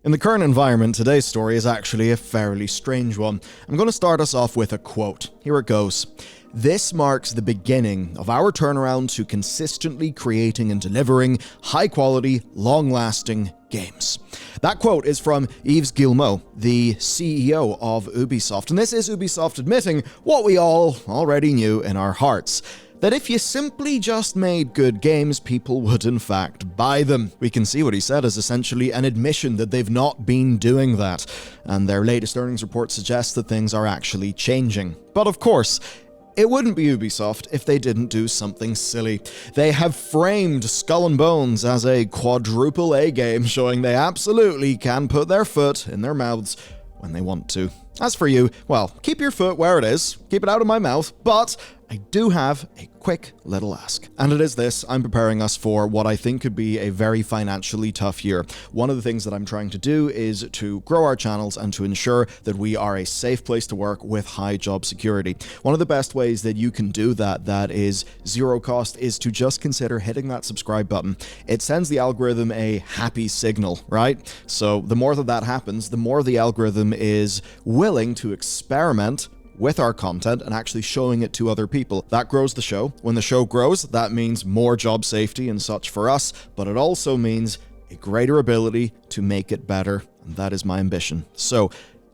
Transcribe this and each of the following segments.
In the current environment, today's story is actually a fairly strange one. I'm going to start us off with a quote. Here it goes. "This marks the beginning of our turnaround to consistently creating and delivering high-quality, long-lasting games." That quote is from Yves Guillemot, the CEO of Ubisoft, and this is Ubisoft admitting what we all already knew in our hearts: that if you simply just made good games, people would in fact buy them. We can see what he said as essentially an admission that they've not been doing that, and their latest earnings report suggests that things are actually changing. But of course, it wouldn't be Ubisoft if they didn't do something silly. They have framed Skull and Bones as a quadruple A game, showing they absolutely can put their foot in their mouths when they want to. As for you, well, keep your foot where it is, keep it out of my mouth, but I do have a quick little ask. And it is this: I'm preparing us for what I think could be a very financially tough year. One of the things that I'm trying to do is to grow our channels and to ensure that we are a safe place to work with high job security. One of the best ways that you can do that is zero cost, is to just consider hitting that subscribe button. It sends the algorithm a happy signal, right? So the more that happens, the more the algorithm is willing to experiment with our content and actually showing it to other people. That grows the show. When the show grows, that means more job safety and such for us, but it also means a greater ability to make it better, and that is my ambition. So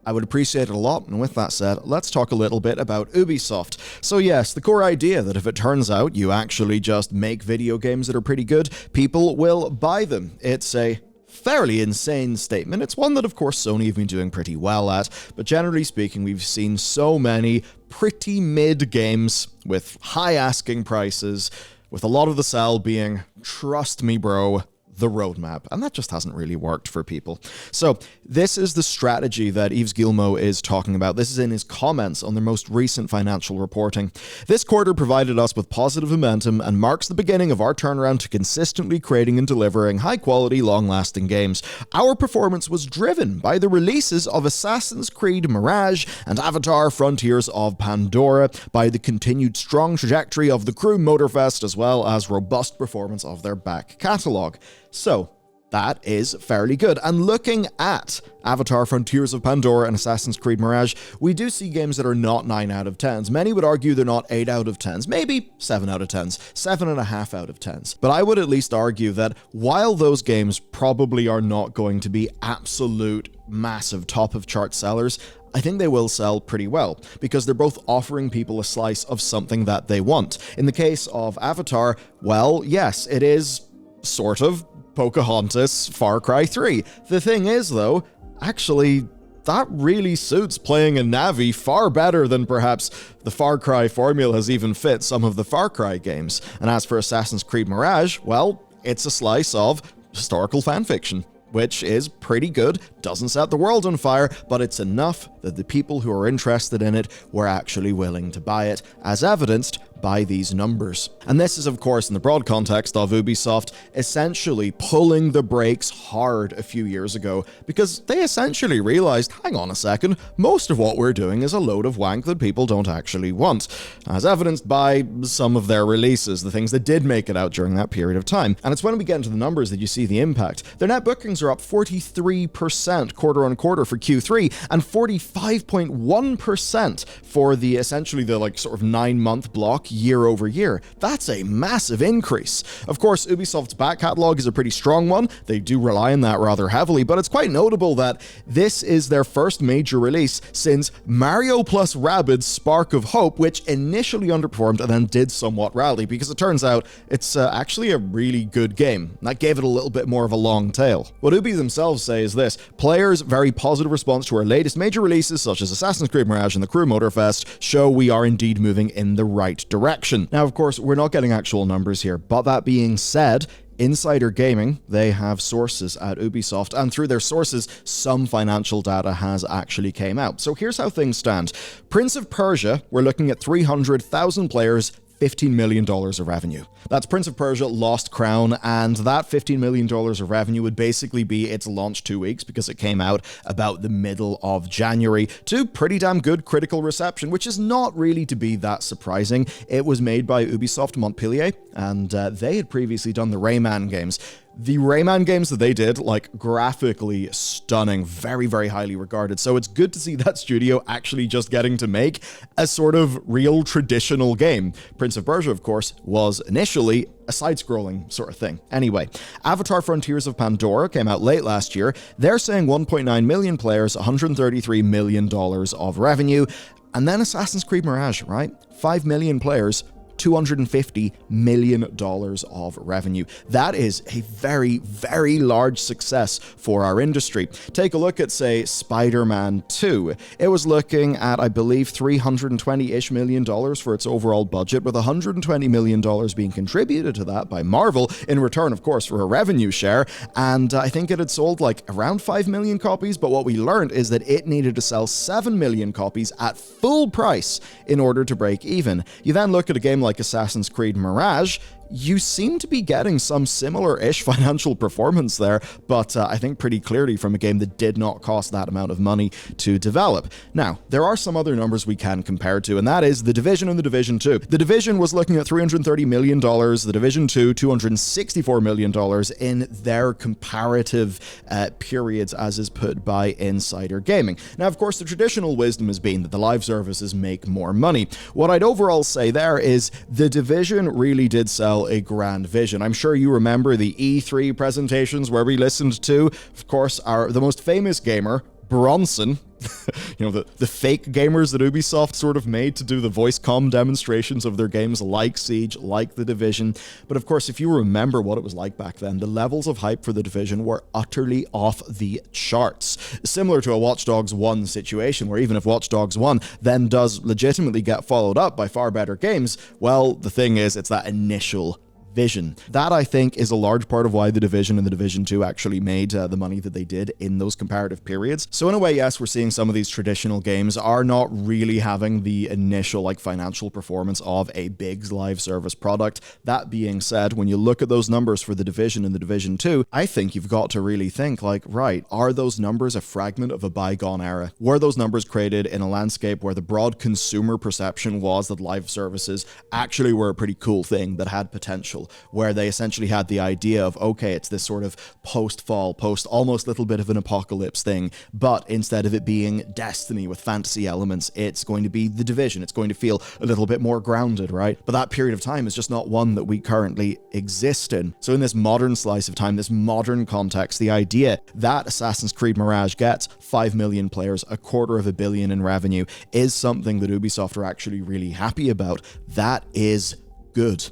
I would appreciate it a lot, and with that said, let's talk a little bit about Ubisoft. So yes, the core idea that if it turns out you actually just make video games that are pretty good, people will buy them. It's a fairly insane statement. It's one that, of course, Sony have been doing pretty well at, but generally speaking, we've seen so many pretty mid games with high asking prices, with a lot of the sell being, trust me bro, the roadmap, and that just hasn't really worked for people. So this is the strategy that Yves Guillemot is talking about. This is in his comments on their most recent financial reporting. "This quarter provided us with positive momentum and marks the beginning of our turnaround to consistently creating and delivering high-quality, long-lasting games. Our performance was driven by the releases of Assassin's Creed Mirage and Avatar: Frontiers of Pandora, by the continued strong trajectory of the Crew Motorfest, as well as robust performance of their back catalogue." So that is fairly good. And looking at Avatar: Frontiers of Pandora and Assassin's Creed Mirage, we do see games that are not 9 out of 10s. Many would argue they're not 8 out of 10s, maybe 7 out of 10s, 7.5 out of 10s. But I would at least argue that while those games probably are not going to be absolute massive top of chart sellers, I think they will sell pretty well, because they're both offering people a slice of something that they want. In the case of Avatar, well, yes, it is sort of Pocahontas Far Cry 3. The thing is, though, actually, that really suits playing a Navi far better than perhaps the Far Cry formula has even fit some of the Far Cry games. And as for Assassin's Creed Mirage, well, it's a slice of historical fanfiction, which is pretty good, doesn't set the world on fire, but it's enough that the people who are interested in it were actually willing to buy it, as evidenced by these numbers. And this is, of course, in the broad context of Ubisoft essentially pulling the brakes hard a few years ago, because they essentially realized, hang on a second, most of what we're doing is a load of wank that people don't actually want, as evidenced by some of their releases, the things that did make it out during that period of time. And it's when we get into the numbers that you see the impact. Their net bookings are up 43% quarter on quarter for Q3, and 45.1% for the essentially the sort of 9-month block year over year. That's a massive increase. Of course, Ubisoft's back catalog is a pretty strong one. They do rely on that rather heavily, but it's quite notable that this is their first major release since Mario plus Rabbids Spark of Hope, which initially underperformed and then did somewhat rally, because it turns out it's actually a really good game. That gave it a little bit more of a long tail. What Ubi themselves say is this: players' very positive response to our latest major releases, such as Assassin's Creed Mirage and the Crew Motorfest, show we are indeed moving in the right direction. Now, of course, we're not getting actual numbers here, but that being said, Insider Gaming, they have sources at Ubisoft, and through their sources, some financial data has actually came out. So here's how things stand. Prince of Persia, we're looking at 300,000 players, $15 million of revenue. That's Prince of Persia Lost Crown, and that $15 million of revenue would basically be its launch 2 weeks, because it came out about the middle of January to pretty damn good critical reception, which is not really to be that surprising. It was made by Ubisoft Montpellier, and they had previously done the Rayman games. The Rayman games that they did, like, graphically stunning, very, very highly regarded. So it's good to see that studio actually just getting to make a sort of real traditional game. Prince of Persia, of course, was initially a side-scrolling sort of thing. Anyway, Avatar Frontiers of Pandora came out late last year. They're saying 1.9 million players, $133 million of revenue. And then Assassin's Creed Mirage, right? 5 million players, $250 million of revenue. That is a very, very large success for our industry. Take a look at, say, Spider-Man 2. It was looking at, I believe, $320-ish million for its overall budget, with $120 million being contributed to that by Marvel, in return, of course, for a revenue share. And I think it had sold like around 5 million copies, but what we learned is that it needed to sell 7 million copies at full price in order to break even. You then look at a game like Assassin's Creed Mirage, you seem to be getting some similar-ish financial performance there, but I think pretty clearly from a game that did not cost that amount of money to develop. Now, there are some other numbers we can compare to, and that is The Division and The Division 2. The Division was looking at $330 million, The Division 2, $264 million in their comparative periods, as is put by Insider Gaming. Now, of course, the traditional wisdom has been that the live services make more money. What I'd overall say there is The Division really did sell a grand vision. I'm sure you remember the E3 presentations where we listened to, of course, the most famous gamer, Bronson, you know, the fake gamers that Ubisoft sort of made to do the voice comm demonstrations of their games like Siege, like The Division. But of course, if you remember what it was like back then, the levels of hype for The Division were utterly off the charts. Similar to a Watch Dogs 1 situation, where even if Watch Dogs 1 then does legitimately get followed up by far better games, well, the thing is, it's that initial vision. That, I think, is a large part of why The Division and The Division 2 actually made the money that they did in those comparative periods. So in a way, yes, we're seeing some of these traditional games are not really having the initial, like, financial performance of a big live service product. That being said, when you look at those numbers for The Division and The Division 2, I think you've got to really think, like, right, are those numbers a fragment of a bygone era? Were those numbers created in a landscape where the broad consumer perception was that live services actually were a pretty cool thing that had potential, where they essentially had the idea of, okay, it's this sort of post-fall, almost little bit of an apocalypse thing, but instead of it being Destiny with fantasy elements, it's going to be The Division. It's going to feel a little bit more grounded, right? But that period of time is just not one that we currently exist in. So in this modern slice of time, this modern context, the idea that Assassin's Creed Mirage gets 5 million players, $250 million in revenue, is something that Ubisoft are actually really happy about. That is good.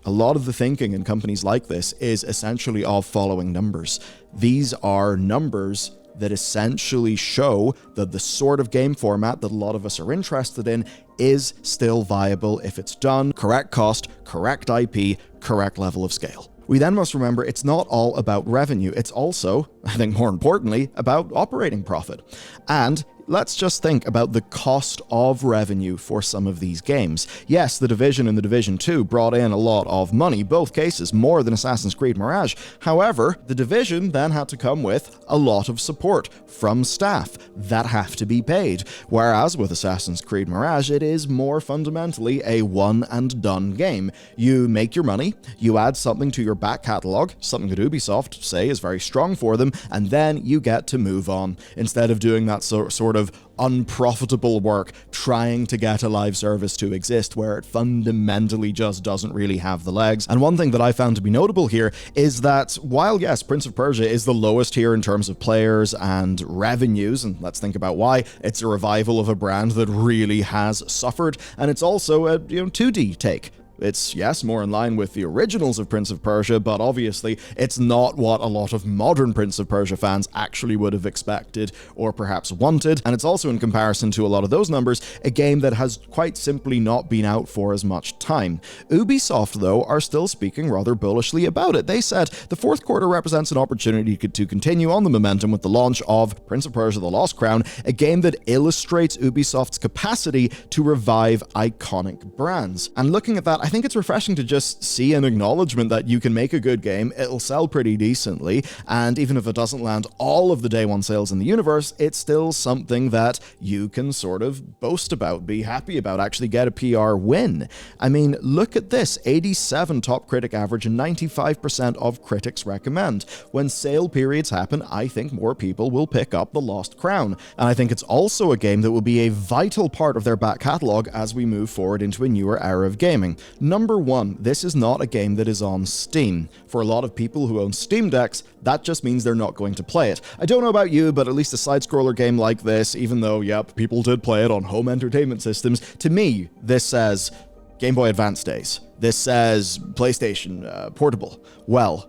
A lot of the thinking in companies like this is essentially of following numbers. These are numbers that essentially show that the sort of game format that a lot of us are interested in is still viable if it's done, correct cost, correct IP, correct level of scale. We then must remember it's not all about revenue, it's also, I think more importantly, about operating profit. And let's just think about the cost of revenue for some of these games. Yes, The Division and The Division 2 brought in a lot of money, both cases more than Assassin's Creed Mirage. However, The Division then had to come with a lot of support from staff that have to be paid, whereas with Assassin's Creed Mirage, it is more fundamentally a one-and-done game. You make your money, you add something to your back catalogue, something that Ubisoft say is very strong for them, and then you get to move on, instead of doing that sort of unprofitable work trying to get a live service to exist where it fundamentally just doesn't really have the legs. And one thing that I found to be notable here is that while, yes, Prince of Persia is the lowest here in terms of players and revenues, and let's think about why, it's a revival of a brand that really has suffered, and it's also a 2D take. It's, yes, more in line with the originals of Prince of Persia, but obviously it's not what a lot of modern Prince of Persia fans actually would have expected or perhaps wanted, and it's also, in comparison to a lot of those numbers, a game that has quite simply not been out for as much time. Ubisoft, though, are still speaking rather bullishly about it. They said the fourth quarter represents an opportunity to continue on the momentum with the launch of Prince of Persia: The Lost Crown, a game that illustrates Ubisoft's capacity to revive iconic brands. And looking at that, I think it's refreshing to just see an acknowledgement that you can make a good game, it'll sell pretty decently, and even if it doesn't land all of the day one sales in the universe, it's still something that you can sort of boast about, be happy about, actually get a PR win. I mean, look at this, 87 top critic average and 95% of critics recommend. When sale periods happen, I think more people will pick up The Lost Crown, and I think it's also a game that will be a vital part of their back catalogue as we move forward into a newer era of gaming. Number one, this is not a game that is on Steam. For a lot of people who own Steam Decks, that just means they're not going to play it. I don't know about you, but at least a side-scroller game like this, even though, yep, people did play it on home entertainment systems, to me, this says Game Boy Advance days. This says PlayStation Portable. Well,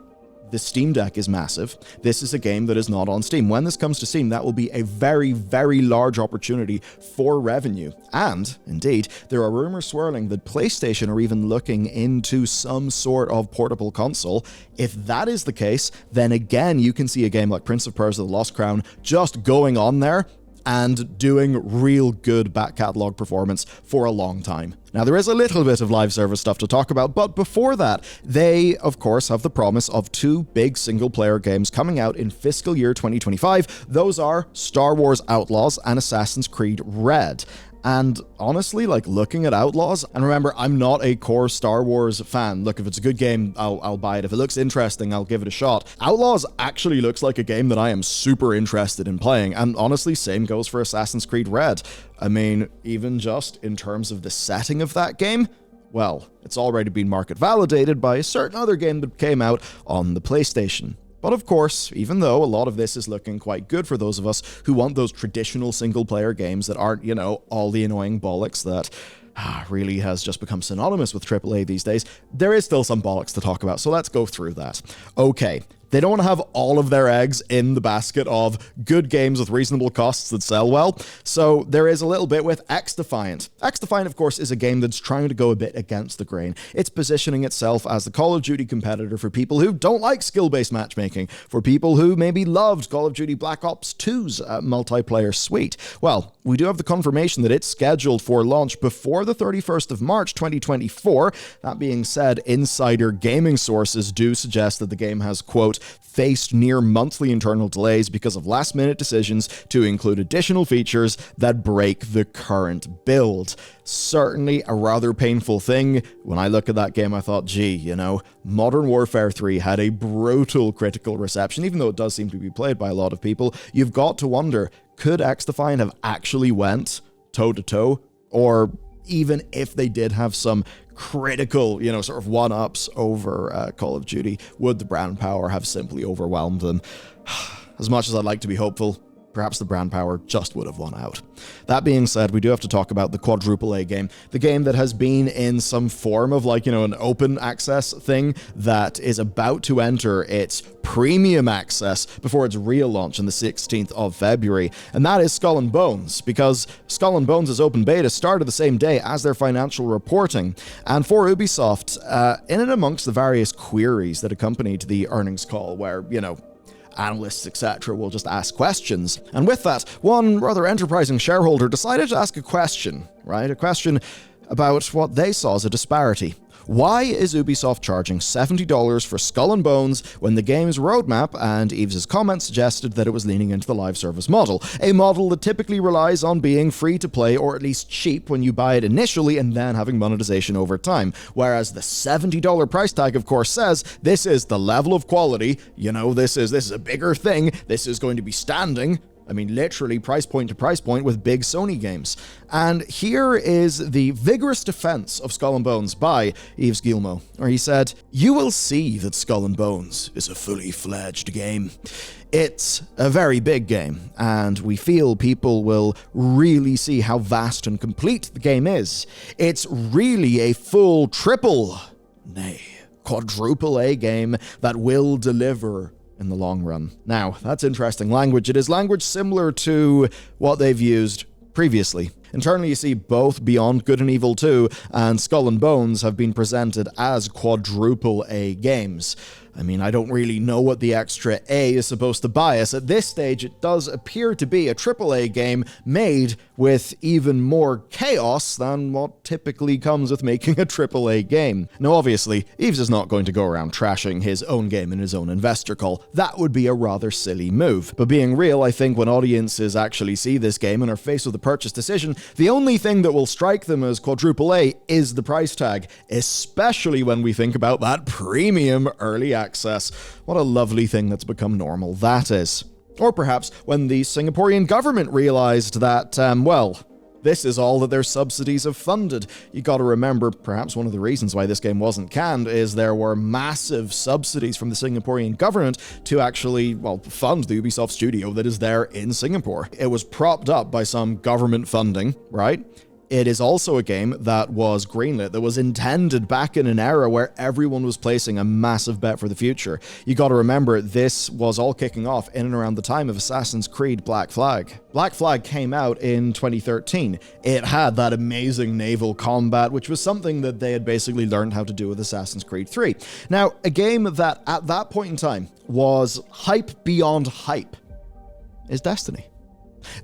the Steam Deck is massive. This is a game that is not on Steam. When this comes to Steam, that will be a very, very large opportunity for revenue. And, indeed, there are rumors swirling that PlayStation are even looking into some sort of portable console. If that is the case, then again, you can see a game like Prince of Persia: The Lost Crown just going on there and doing real good back catalog performance for a long time. Now, there is a little bit of live service stuff to talk about, but before that, they, of course, have the promise of two big single-player games coming out in fiscal year 2025. Those are Star Wars Outlaws and Assassin's Creed Red. And honestly, like, looking at Outlaws, and remember, I'm not a core Star Wars fan. Look, if it's a good game, I'll buy it. If it looks interesting, I'll give it a shot. Outlaws actually looks like a game that I am super interested in playing, and honestly, same goes for Assassin's Creed Red. I mean, even just in terms of the setting of that game, well, it's already been market validated by a certain other game that came out on the PlayStation. But of course, even though a lot of this is looking quite good for those of us who want those traditional single-player games that aren't, you know, all the annoying bollocks that really has just become synonymous with AAA these days, there is still some bollocks to talk about, so let's go through that. Okay. They don't want to have all of their eggs in the basket of good games with reasonable costs that sell well, so there is a little bit with XDefiant. XDefiant, of course, is a game that's trying to go a bit against the grain. It's positioning itself as the Call of Duty competitor for people who don't like skill-based matchmaking, for people who maybe loved Call of Duty Black Ops 2's multiplayer suite. Well, we do have the confirmation that it's scheduled for launch before the 31st of March 2024. That being said, insider gaming sources do suggest that the game has, quote, faced near monthly internal delays because of last-minute decisions to include additional features that break the current build. Certainly a rather painful thing. When I look at that game, I thought, gee, you know, Modern Warfare 3 had a brutal critical reception, even though it does seem to be played by a lot of people. You've got to wonder, could XDefiant have actually went toe-to-toe? Or even if they did have some critical, you know, sort of one-ups over Call of Duty, would the brand power have simply overwhelmed them? As much as I'd like to be hopeful, perhaps the brand power just would have won out. That being said, we do have to talk about the quadruple A game, the game that has been in some form of, like, you know, an open access thing that is about to enter its premium access before its real launch on the 16th of February, and that is Skull and Bones, because Skull and Bones' open beta started the same day as their financial reporting, and for Ubisoft, in and amongst the various queries that accompanied the earnings call, where, you know, analysts, etc. will just ask questions. And with that, one rather enterprising shareholder decided to ask a question, right? A question about what they saw as a disparity. Why is Ubisoft charging $70 for Skull and Bones when the game's roadmap and Yves' comments suggested that it was leaning into the live service model, a model that typically relies on being free to play or at least cheap when you buy it initially and then having monetization over time, whereas the $70 price tag, of course, says this is the level of quality, you know, this is a bigger thing, this is going to be standing. I mean, literally price point to price point with big Sony games. And here is the vigorous defense of Skull and Bones by Yves Guillemot, where he said, "You will see that Skull and Bones is a fully fledged game. It's a very big game, and we feel people will really see how vast and complete the game is. It's really a full triple, nay, quadruple A game that will deliver in the long run." Now, that's interesting language. It is language similar to what they've used previously. Internally, you see both Beyond Good and Evil 2 and Skull and Bones have been presented as quadruple A games. I mean, I don't really know what the extra A is supposed to buy us. At this stage, it does appear to be a AAA game made with even more chaos than what typically comes with making a AAA game. Now, obviously, Yves is not going to go around trashing his own game in his own investor call. That would be a rather silly move. But being real, I think when audiences actually see this game and are faced with a purchase decision, the only thing that will strike them as quadruple A is the price tag, especially when we think about that premium early access. What a lovely thing that's become normal that is. Or perhaps when the Singaporean government realized that, this is all that their subsidies have funded. You gotta remember, perhaps one of the reasons why this game wasn't canned is there were massive subsidies from the Singaporean government to actually, fund the Ubisoft studio that is there in Singapore. It was propped up by some government funding, right? It is also a game that was greenlit, that was intended back in an era where everyone was placing a massive bet for the future. You gotta remember, this was all kicking off in and around the time of Assassin's Creed Black Flag. Black Flag came out in 2013. It had that amazing naval combat, which was something that they had basically learned how to do with Assassin's Creed 3. Now, a game that at that point in time was hype beyond hype is Destiny.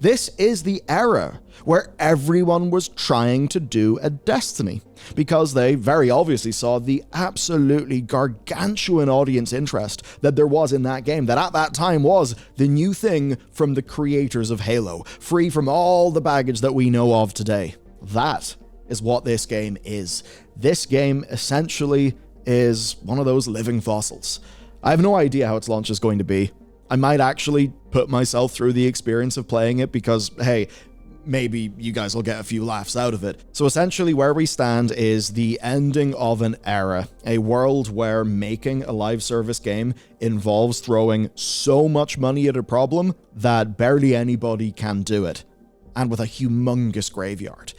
This is the era where everyone was trying to do a Destiny, because they very obviously saw the absolutely gargantuan audience interest that there was in that game, that at that time was the new thing from the creators of Halo, free from all the baggage that we know of today. That is what this game is. This game essentially is one of those living fossils. I have no idea how its launch is going to be. I might actually put myself through the experience of playing it because, hey, maybe you guys will get a few laughs out of it. So essentially where we stand is the ending of an era, a world where making a live service game involves throwing so much money at a problem that barely anybody can do it, and with a humongous graveyard.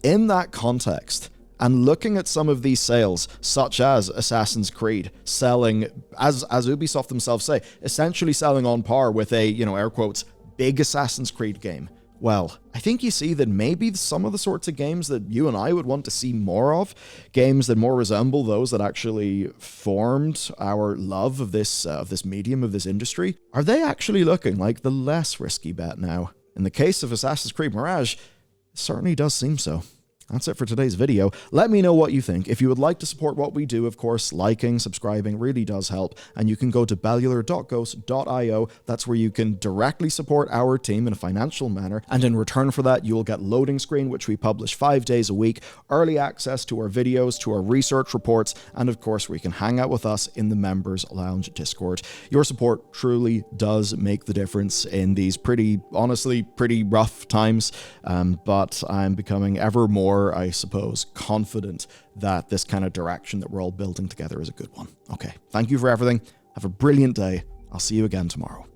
In that context, and looking at some of these sales, such as Assassin's Creed, selling, as Ubisoft themselves say, essentially selling on par with a, air quotes, big Assassin's Creed game. Well, I think you see that maybe some of the sorts of games that you and I would want to see more of, games that more resemble those that actually formed our love of this medium, of this industry, are they actually looking like the less risky bet now? In the case of Assassin's Creed Mirage, it certainly does seem so. That's it for today's video. Let me know what you think. If you would like to support what we do, of course, liking, subscribing really does help, and you can go to bellular.ghost.io. That's where you can directly support our team in a financial manner, and in return for that, you will get Loading Screen, which we publish 5 days a week, early access to our videos, to our research reports, and of course, we can hang out with us in the Members Lounge Discord. Your support truly does make the difference in these honestly pretty rough times, but I'm becoming ever more, I suppose, confident that this kind of direction that we're all building together is a good one. Okay, thank you for everything. Have a brilliant day. I'll see you again tomorrow.